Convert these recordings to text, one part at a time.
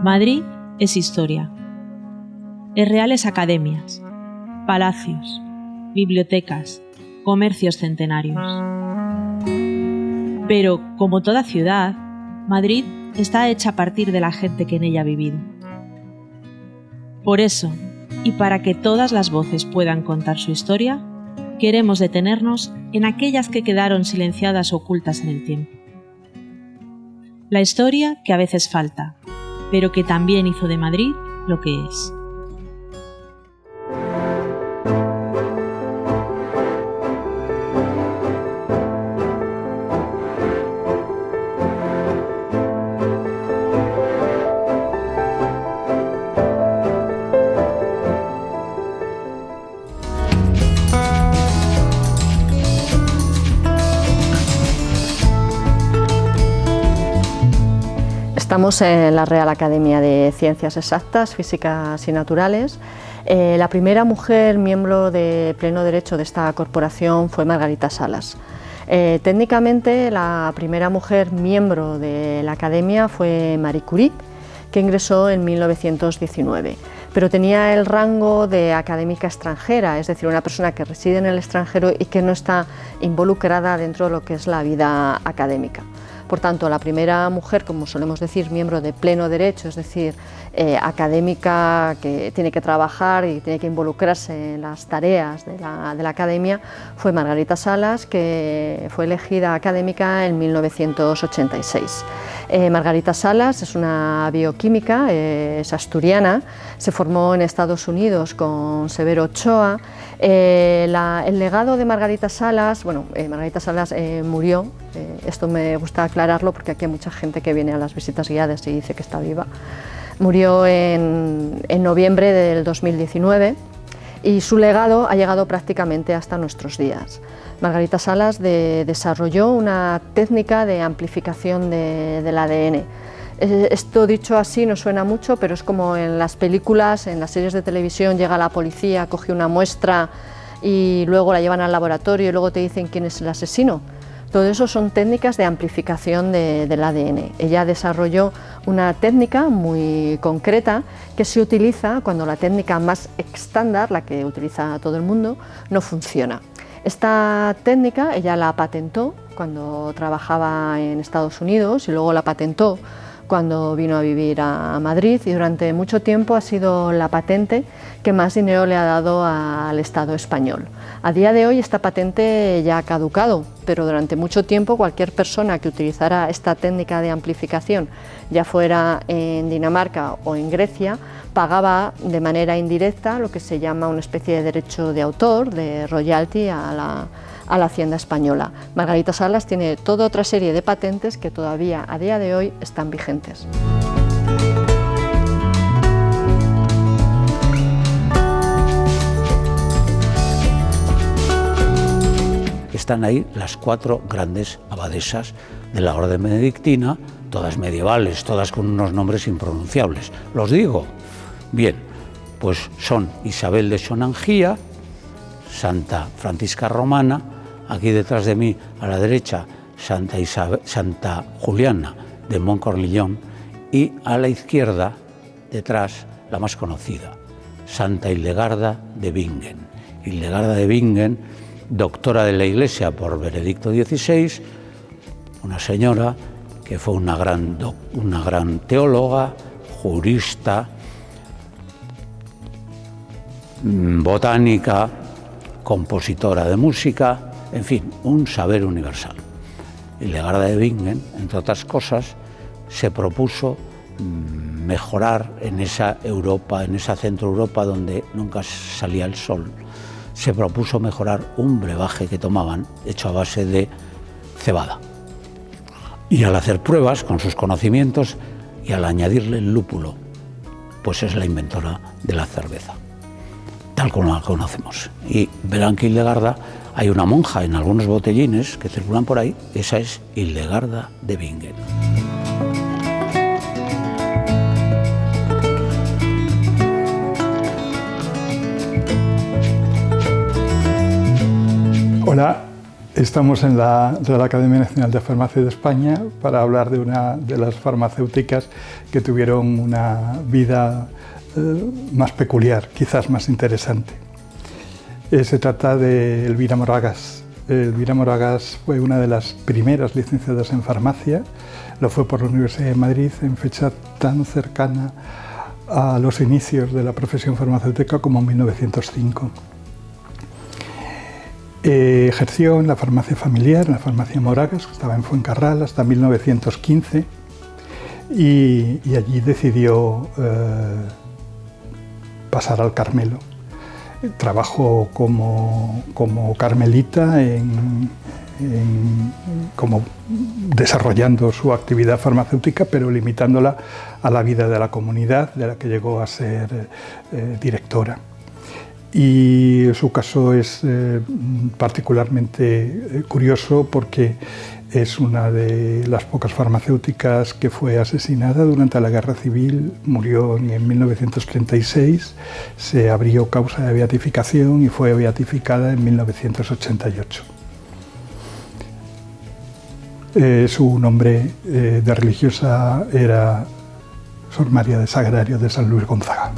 Madrid es historia. Es reales academias, palacios, bibliotecas, comercios centenarios. Pero, como toda ciudad, Madrid está hecha a partir de la gente que en ella ha vivido. Por eso, y para que todas las voces puedan contar su historia, queremos detenernos en aquellas que quedaron silenciadas o ocultas en el tiempo. La historia que a veces falta, pero que también hizo de Madrid lo que es. Estamos en la Real Academia de Ciencias Exactas, Físicas y Naturales. La primera mujer miembro de pleno derecho de esta corporación fue Margarita Salas. Técnicamente, la primera mujer miembro de la Academia fue Marie Curie, que ingresó en 1919, pero tenía el rango de académica extranjera, es decir, una persona que reside en el extranjero y que no está involucrada dentro de lo que es la vida académica. Por tanto, la primera mujer, como solemos decir, miembro de pleno derecho, es decir, académica que tiene que trabajar y tiene que involucrarse en las tareas de la academia, fue Margarita Salas, que fue elegida académica en 1986. Margarita Salas es una bioquímica, es asturiana, se formó en Estados Unidos con Severo Ochoa. El legado de Margarita Salas, Margarita Salas murió, esto me gusta aclararlo porque aquí hay mucha gente que viene a las visitas guiadas y dice que está viva. Murió en noviembre del 2019 y su legado ha llegado prácticamente hasta nuestros días. Margarita Salas desarrolló una técnica de amplificación del ADN. Esto dicho así no suena mucho, pero es como en las películas, en las series de televisión, llega la policía, coge una muestra y luego la llevan al laboratorio y luego te dicen quién es el asesino. Todo eso son técnicas de amplificación del ADN. Ella desarrolló una técnica muy concreta que se utiliza cuando la técnica más estándar, la que utiliza todo el mundo, no funciona. Esta técnica ella la patentó cuando trabajaba en Estados Unidos y luego la patentó cuando vino a vivir a Madrid, y durante mucho tiempo ha sido la patente que más dinero le ha dado al Estado español. A día de hoy esta patente ya ha caducado, pero durante mucho tiempo cualquier persona que utilizara esta técnica de amplificación, ya fuera en Dinamarca o en Grecia, pagaba de manera indirecta lo que se llama una especie de derecho de autor, de royalty a la Hacienda española. Margarita Salas tiene toda otra serie de patentes que todavía a día de hoy están vigentes. Están ahí las 4 grandes abadesas de la orden benedictina, todas medievales, todas con unos nombres impronunciables. ¿Los digo? Bien, pues son Isabel de Sonangía, Santa Francisca Romana, aquí detrás de mí a la derecha Santa Juliana de Montcornillon y a la izquierda, detrás, la más conocida, Santa Hildegarda de Bingen. Hildegarda de Bingen, doctora de la Iglesia por Benedicto XVI, una señora que fue una gran teóloga, jurista, botánica, compositora de música, en fin, un saber universal. Hildegarda de Bingen, entre otras cosas, se propuso mejorar en esa Europa, en esa centro Europa donde nunca salía el sol, se propuso mejorar un brebaje que tomaban hecho a base de cebada. Y al hacer pruebas con sus conocimientos y al añadirle el lúpulo, pues es la inventora de la cerveza, tal como la conocemos. Y verán que Hildegarda, hay una monja en algunos botellines que circulan por ahí, esa es Hildegarda de Bingen. Ahora estamos en la Real Academia Nacional de Farmacia de España para hablar de una de las farmacéuticas que tuvieron una vida más peculiar, quizás más interesante. Se trata de Elvira Moragas. Elvira Moragas fue una de las primeras licenciadas en farmacia, lo fue por la Universidad de Madrid en fecha tan cercana a los inicios de la profesión farmacéutica como en 1905. Ejerció en la farmacia familiar, en la farmacia Moragas, que estaba en Fuencarral, hasta 1915 y allí decidió pasar al Carmelo. Trabajó como carmelita, como desarrollando su actividad farmacéutica, pero limitándola a la vida de la comunidad, de la que llegó a ser directora. Y su caso es particularmente curioso porque es una de las pocas farmacéuticas que fue asesinada durante la Guerra Civil, murió en 1936, se abrió causa de beatificación y fue beatificada en 1988. Su nombre de religiosa era Sor María de Sagrario de San Luis Gonzaga.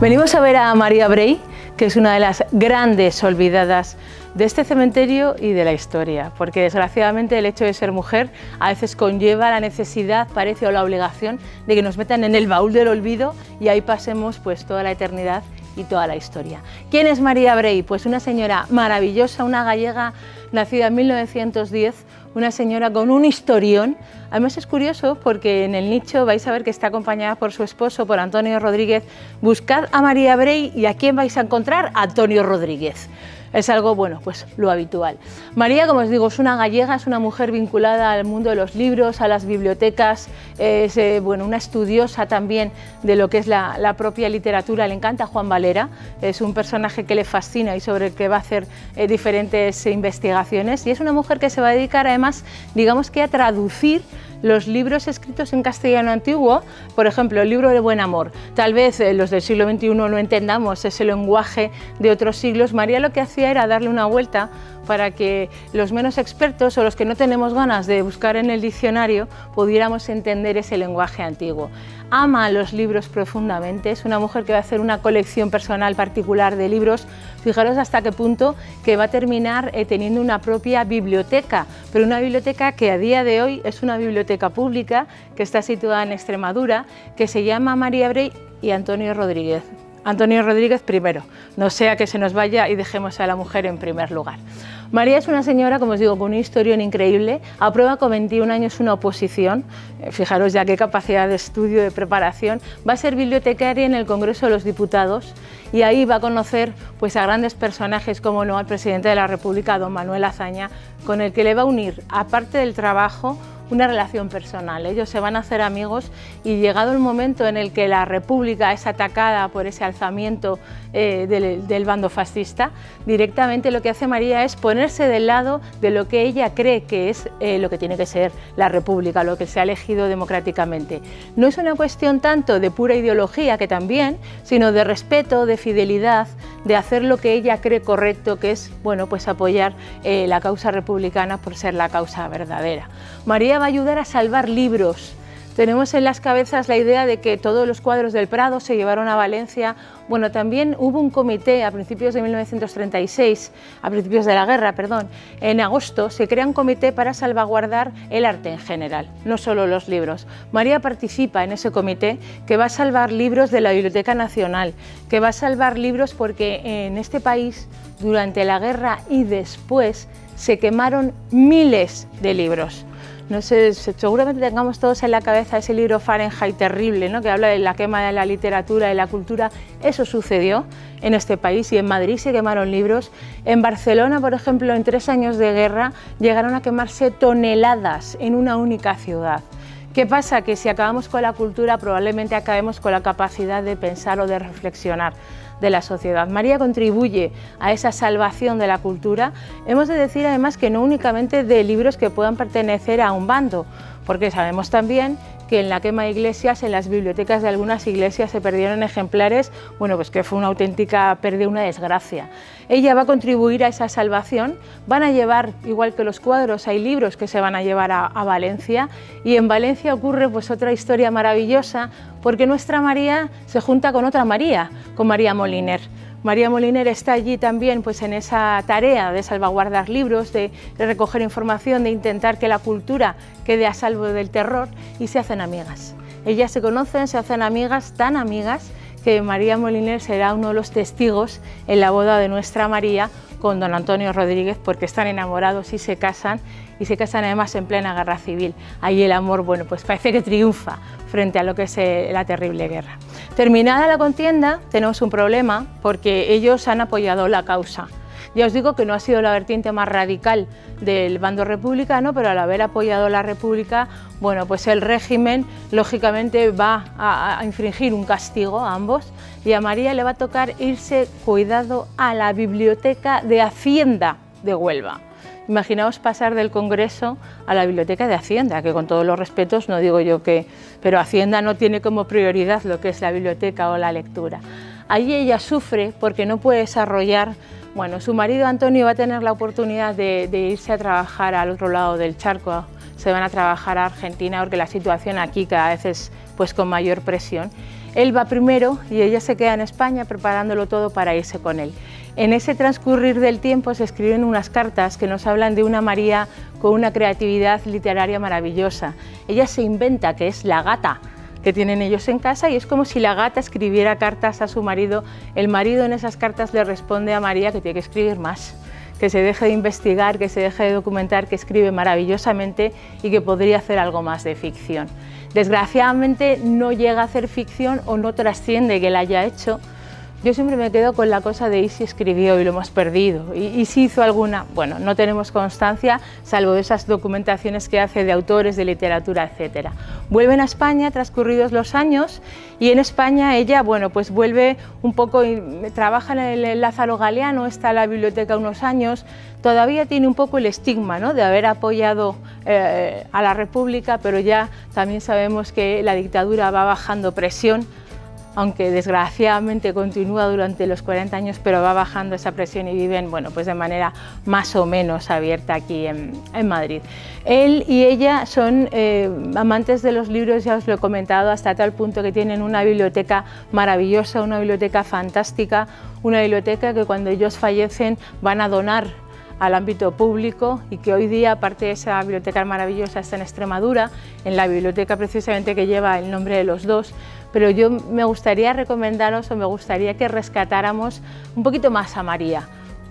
Venimos a ver a María Brey, que es una de las grandes olvidadas de este cementerio y de la historia, porque desgraciadamente el hecho de ser mujer a veces conlleva la necesidad, parece, o la obligación de que nos metan en el baúl del olvido y ahí pasemos pues toda la eternidad y toda la historia. ¿Quién es María Brey? Pues una señora maravillosa, una gallega nacida en 1910, una señora con un historión. Además es curioso porque en el nicho vais a ver que está acompañada por su esposo, por Antonio Rodríguez. Buscad a María Brey y ¿a quién vais a encontrar? A Antonio Rodríguez. Es algo, bueno, pues lo habitual. María, como os digo, es una gallega, es una mujer vinculada al mundo de los libros, a las bibliotecas, es bueno, una estudiosa también de lo que es la propia literatura. Le encanta Juan Valera, es un personaje que le fascina y sobre el que va a hacer diferentes investigaciones, y es una mujer que se va a dedicar además, digamos que a traducir los libros escritos en castellano antiguo, por ejemplo, el libro de Buen Amor. Tal vez los del siglo XXI no entendamos ese lenguaje de otros siglos. María lo que hacía era darle una vuelta para que los menos expertos o los que no tenemos ganas de buscar en el diccionario pudiéramos entender ese lenguaje antiguo. Ama los libros profundamente, es una mujer que va a hacer una colección personal particular de libros. Fijaros hasta qué punto que va a terminar teniendo una propia biblioteca, pero una biblioteca que a día de hoy es una biblioteca pública que está situada en Extremadura, que se llama María Brey y Antonio Rodríguez. Antonio Rodríguez primero, no sea que se nos vaya y dejemos a la mujer en primer lugar. María es una señora, como os digo, con un historión increíble, aprueba con 21 años una oposición, fijaros ya qué capacidad de estudio, de preparación, va a ser bibliotecaria en el Congreso de los Diputados y ahí va a conocer pues, a grandes personajes como no al presidente de la República, don Manuel Azaña, con el que le va a unir, aparte del trabajo, una relación personal. Ellos se van a hacer amigos y llegado el momento en el que la República es atacada por ese alzamiento del bando fascista, directamente lo que hace María es ponerse del lado de lo que ella cree que es lo que tiene que ser la República, lo que se ha elegido democráticamente. No es una cuestión tanto de pura ideología, que también, sino de respeto, de fidelidad, de hacer lo que ella cree correcto, que es bueno, pues apoyar la causa republicana por ser la causa verdadera. María va a ayudar a salvar libros. Tenemos en las cabezas la idea de que todos los cuadros del Prado se llevaron a Valencia. Bueno, también hubo un comité a principios de 1936, a principios de la guerra, perdón, en agosto se crea un comité para salvaguardar el arte en general, no solo los libros. María participa en ese comité que va a salvar libros de la Biblioteca Nacional, que va a salvar libros porque en este país, durante la guerra y después, se quemaron miles de libros. No sé, seguramente tengamos todos en la cabeza ese libro Fahrenheit terrible, ¿no? Que habla de la quema de la literatura, de la cultura. Eso sucedió en este país y en Madrid se quemaron libros. En Barcelona, por ejemplo, en 3 años de guerra llegaron a quemarse toneladas en una única ciudad. ¿Qué pasa? Que si acabamos con la cultura probablemente acabemos con la capacidad de pensar o de reflexionar de la sociedad. María contribuye a esa salvación de la cultura. Hemos de decir además que no únicamente de libros que puedan pertenecer a un bando, porque sabemos también que en la quema de iglesias, en las bibliotecas de algunas iglesias se perdieron ejemplares, bueno, pues que fue una auténtica pérdida, una desgracia. Ella va a contribuir a esa salvación, van a llevar, igual que los cuadros, hay libros que se van a llevar a Valencia, y en Valencia ocurre pues otra historia maravillosa, porque nuestra María se junta con otra María, con María Moliner. María Moliner está allí también pues, en esa tarea de salvaguardar libros, de recoger información, de intentar que la cultura quede a salvo del terror, y se hacen amigas. Ellas se conocen, se hacen amigas, tan amigas, que María Moliner será uno de los testigos en la boda de nuestra María con don Antonio Rodríguez, porque están enamorados y se casan además en plena guerra civil. Ahí el amor, bueno, pues parece que triunfa frente a lo que es la terrible guerra. Terminada la contienda, tenemos un problema porque ellos han apoyado la causa. Ya os digo que no ha sido la vertiente más radical del bando republicano, pero al haber apoyado la República, bueno, pues el régimen lógicamente va a infringir un castigo a ambos, y a María le va a tocar irse, cuidado, a la Biblioteca de Hacienda de Huelva. Imaginaos pasar del Congreso a la Biblioteca de Hacienda, que con todos los respetos no digo yo que, pero Hacienda no tiene como prioridad lo que es la biblioteca o la lectura. Allí ella sufre porque no puede desarrollar. Bueno, su marido Antonio va a tener la oportunidad de irse a trabajar al otro lado del charco, se van a trabajar a Argentina porque la situación aquí cada vez es pues, con mayor presión. Él va primero y ella se queda en España preparándolo todo para irse con él. En ese transcurrir del tiempo se escriben unas cartas que nos hablan de una María con una creatividad literaria maravillosa. Ella se inventa que es la gata que tienen ellos en casa, y es como si la gata escribiera cartas a su marido. El marido en esas cartas le responde a María que tiene que escribir más, que se deje de investigar, que se deje de documentar, que escribe maravillosamente y que podría hacer algo más de ficción. Desgraciadamente no llega a hacer ficción o no trasciende que la haya hecho. Yo siempre me quedo con la cosa de ¿y si escribió y lo hemos perdido? ¿Y si hizo alguna? Bueno, no tenemos constancia, salvo de esas documentaciones que hace de autores, de literatura, etc. Vuelven a España transcurridos los años, y en España ella, bueno, pues vuelve un poco, trabaja en el Lázaro Galeano, está en la biblioteca unos años, todavía tiene un poco el estigma, ¿no?, de haber apoyado a la República, pero ya también sabemos que la dictadura va bajando presión, aunque desgraciadamente continúa durante los 40 años, pero va bajando esa presión y viven, bueno, pues de manera más o menos abierta aquí en Madrid. Él y ella son amantes de los libros, ya os lo he comentado, hasta tal punto que tienen una biblioteca maravillosa, una biblioteca fantástica, una biblioteca que cuando ellos fallecen van a donar al ámbito público, y que hoy día, aparte de esa biblioteca maravillosa, está en Extremadura, en la biblioteca precisamente que lleva el nombre de los dos. Pero yo me gustaría recomendaros, o me gustaría que rescatáramos un poquito más a María.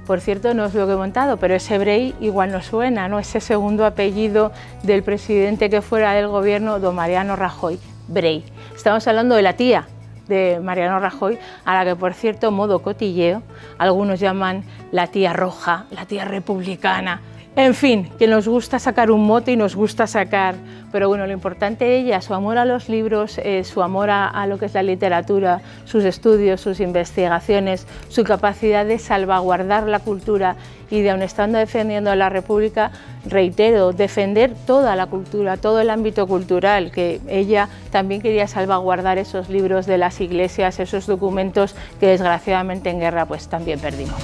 Por cierto, no os lo he comentado, pero ese Brey igual nos suena, ¿no? Ese segundo apellido del presidente que fuera del gobierno, don Mariano Rajoy, Brey. Estamos hablando de la tía de Mariano Rajoy, a la que, por cierto, modo cotilleo, algunos llaman la tía roja, la tía republicana. En fin, que nos gusta sacar un mote y nos gusta sacar, pero bueno, lo importante de ella, su amor a los libros, su amor a lo que es la literatura, sus estudios, sus investigaciones, su capacidad de salvaguardar la cultura y de, aun estando defendiendo a la República, reitero, defender toda la cultura, todo el ámbito cultural, que ella también quería salvaguardar esos libros de las iglesias, esos documentos que desgraciadamente en guerra pues también perdimos.